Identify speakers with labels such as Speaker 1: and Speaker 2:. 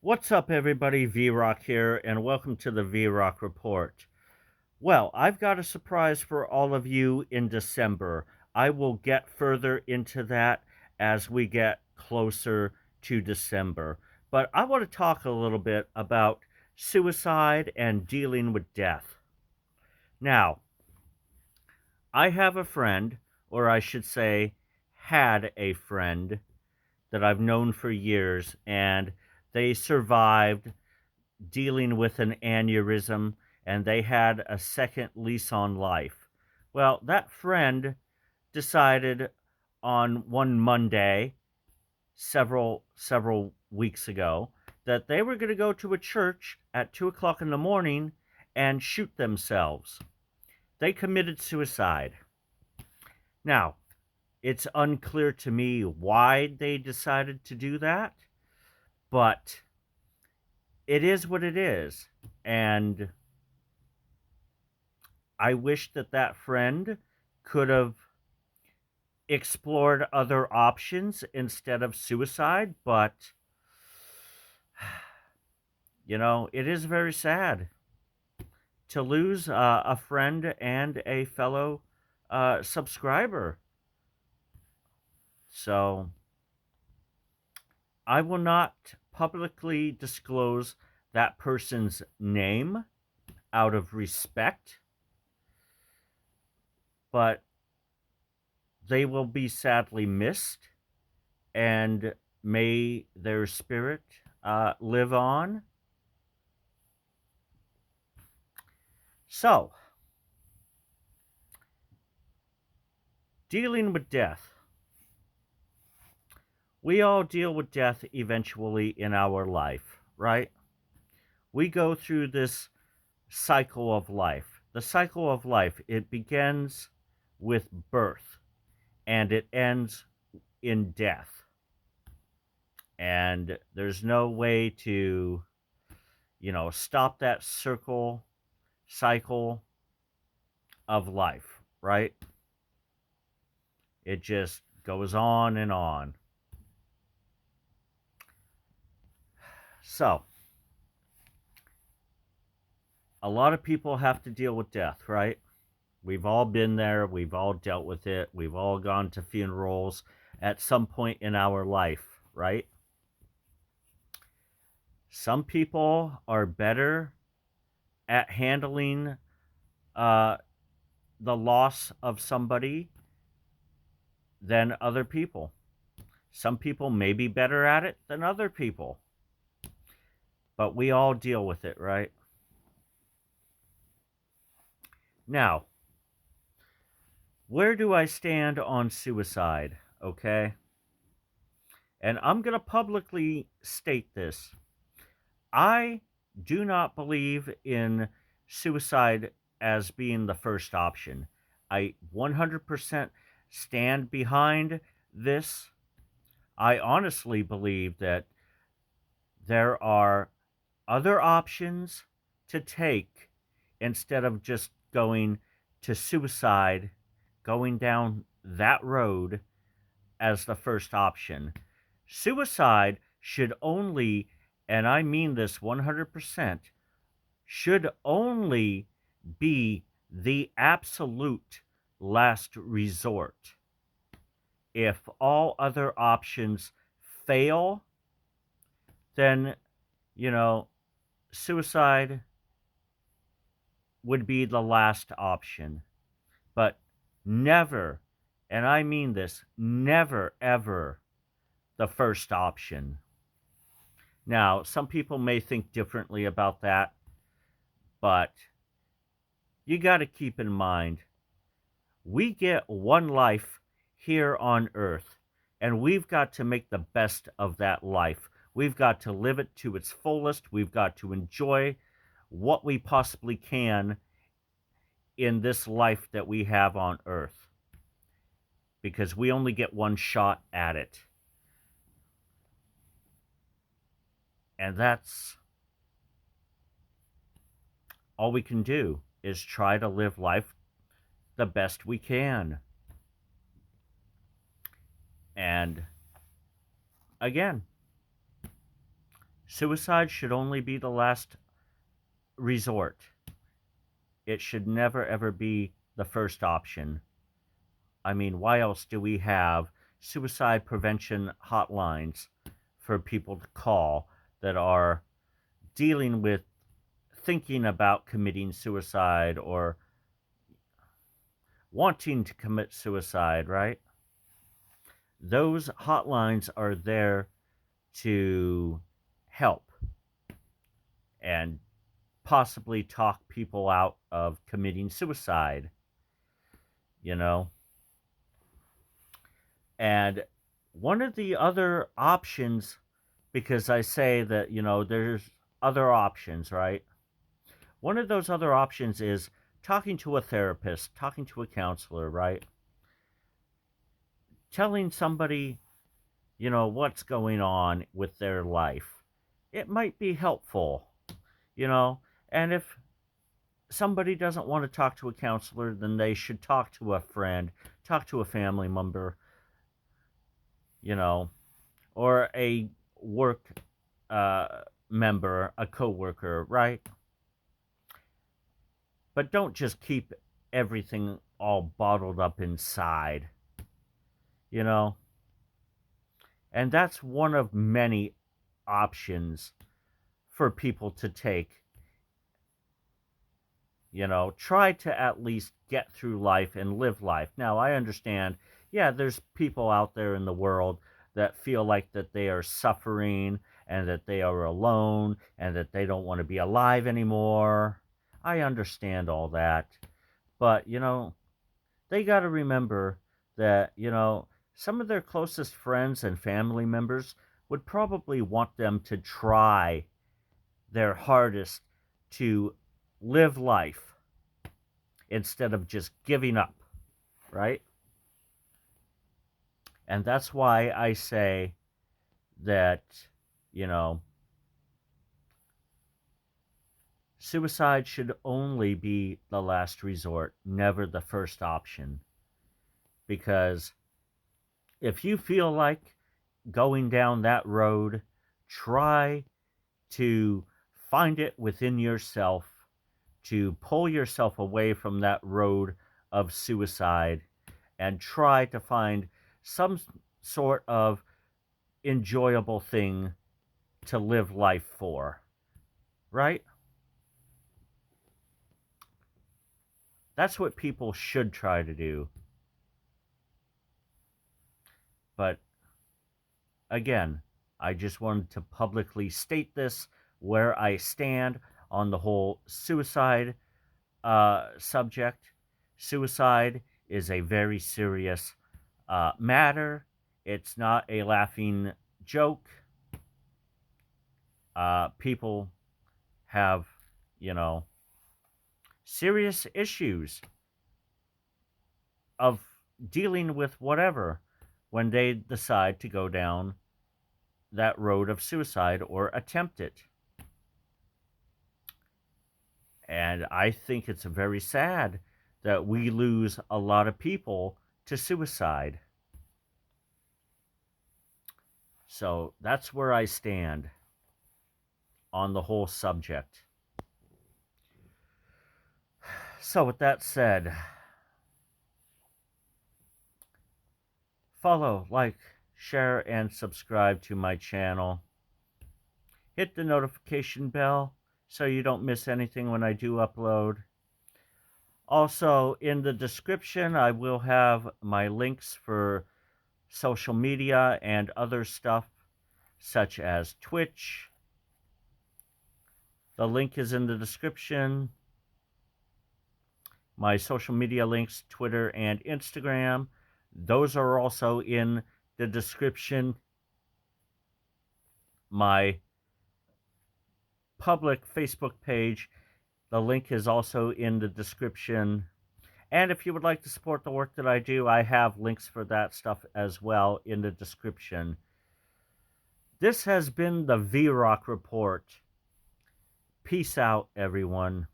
Speaker 1: What's up, everybody? V-Rock here, and welcome to the V-Rock Report. Well, I've got a surprise for all of you in December. I will get further into that as we get closer to December. But I want to talk a little bit about suicide and dealing with death. Now, I have a friend, or I should say, had a friend that I've known for years, and they survived dealing with an aneurysm, and they had a second lease on life. Well, that friend decided on one Monday several weeks ago that they were going to go to a church at 2 o'clock in the morning and shoot themselves. They committed suicide. Now, it's unclear to me why they decided to do that, but it is what it is. And I wish that that friend could have explored other options instead of suicide, but it is very sad to lose a friend and a fellow subscriber. So I will not publicly disclose that person's name out of respect, but they will be sadly missed, and may their spirit live on. So, dealing with death. We all deal with death eventually in our life, right? We go through this cycle of life. The cycle of life, it begins with birth and it ends in death. And there's no way to, stop that cycle of life, right? It just goes on and on. So, a lot of people have to deal with death, right? We've all been there. We've all dealt with it. We've all gone to funerals at some point in our life, right? Some people are better at handling uh, the loss of somebody than other people. Some people may be better at it than other people, but we all deal with it, right? Now, where do I stand on suicide? Okay. And I'm going to publicly state this. I do not believe in suicide as being the first option. I 100% stand behind this. I honestly believe that there are other options to take instead of just going to suicide, going down that road as the first option. Suicide should only, and I mean this 100%, should only be the absolute last resort. If all other options fail, then, you know, suicide would be the last option. But never, and I mean this, never, ever the first option. Now, some people may think differently about that, but you got to keep in mind we get one life here on earth, and we've got to make the best of that life. We've got to live it to its fullest. We've got to enjoy what we possibly can in this life that we have on earth, because we only get one shot at it. And that's all we can do, is try to live life the best we can. And again, Suicide should only be the last resort. It should never ever be the first option. I mean, why else do we have suicide prevention hotlines for people to call that are dealing with thinking about committing suicide or wanting to commit suicide, right? Those hotlines are there to help and possibly talk people out of committing suicide, you know? And one of the other options, because I say that, there's other options, right? One of those other options is talking to a therapist, talking to a counselor, right? Telling somebody, what's going on with their life. It might be helpful, you know, and if somebody doesn't want to talk to a counselor, then they should talk to a friend, talk to a family member, you know, or a work member, a coworker, right? But don't just keep everything all bottled up inside, you know? And that's one of many options for people to take. Try to at least get through life and live life. Now, I understand, yeah, there's people out there in the world that feel like that they are suffering and that they are alone and that they don't want to be alive anymore. I understand all that. But, they got to remember that, some of their closest friends and family members would probably want them to try their hardest to live life instead of just giving up, right? And that's why I say that, you know, suicide should only be the last resort, never the first option. Because if you feel like going down that road, try to find it within yourself to pull yourself away from that road of suicide and try to find some sort of enjoyable thing to live life for, right? That's what people should try to do. But again, I just wanted to publicly state this, where I stand on the whole suicide subject. Suicide is a very serious matter. It's not a laughing joke. People have, serious issues of dealing with whatever when they decide to go down that road of suicide or attempt it. And I think it's very sad that we lose a lot of people to suicide. So that's where I stand on the whole subject. So with that said, follow, like, share, and subscribe to my channel. Hit the notification bell so you don't miss anything when I do upload. Also, in the description, I will have my links for social media and other stuff, such as Twitch. The link is in the description. My social media links, Twitter and Instagram, those are also in the description. My public Facebook page, the link is also in the description. And if you would like to support the work that I do, I have links for that stuff as well in the description. This has been the V-Rock Report. Peace out, everyone.